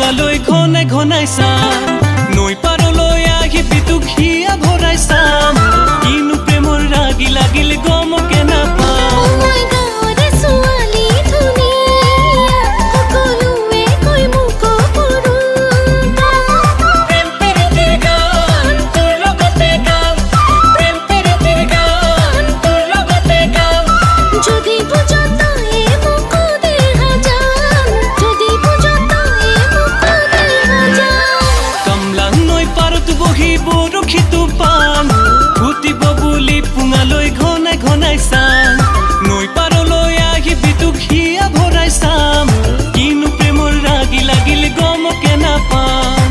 পুঙালৈ ঘনাই ঘনাই চাম নৈ পাৰলৈ আহি পিতুক হিয়া ভৰাই চাম কিনো প্ৰেমৰ ৰাগি লাগিল গমকে নাপাম বৰশীটো পাম ফুটিব বুলি পুঙালৈ ঘনাই ঘনাই চাম নৈ পাৰলৈ আহি বিতুক হিয়া ভৰাই চাম কিনো প্ৰেমৰ ৰাগি লাগিল গমকে নাপাম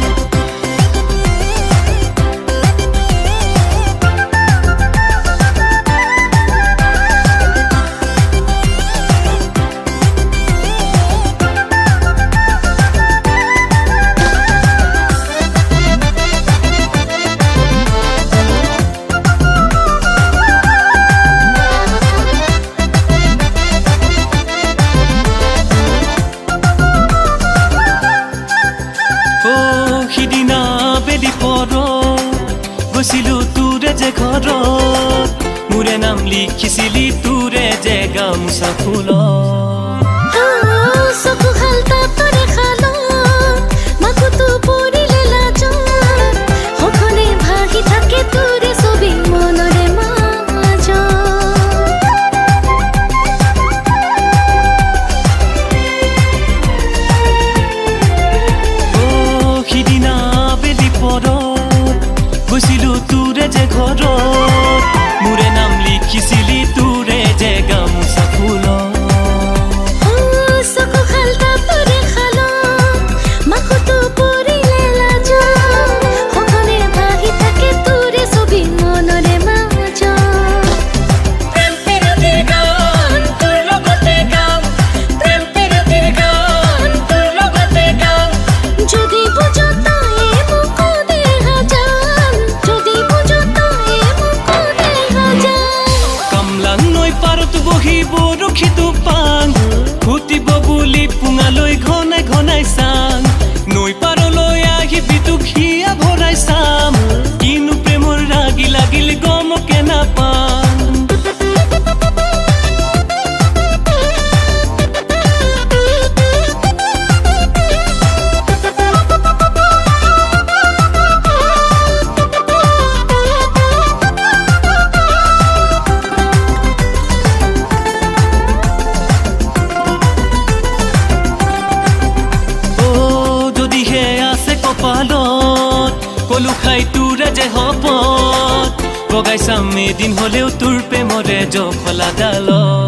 সিদিনা বেলি পৰত গৈছিলো তোৰে যে ঘৰত মোৰে নাম লিখিছিলি তোৰে যে গামোচা ফুলত গৈছিলো তোৰে যে ঘৰত মোৰে নাম লিখিছিলি তোৰে যে গামোচা ফুলত বৰশীটো পাং ফুটিব বুলি পুঙালৈ ঘনাই ঘনাই চাম নৈ পাৰলৈ আহি বিতুক হিয়া ভৰাই চাম কিনো প্ৰেমৰ ৰাগি লাগিল গমকে নাপাম কপালত কলু খাই তোৰে যে হপত বগাই চাম এদিন হলেও তোৰ প্ৰেমৰে জখলা ডালত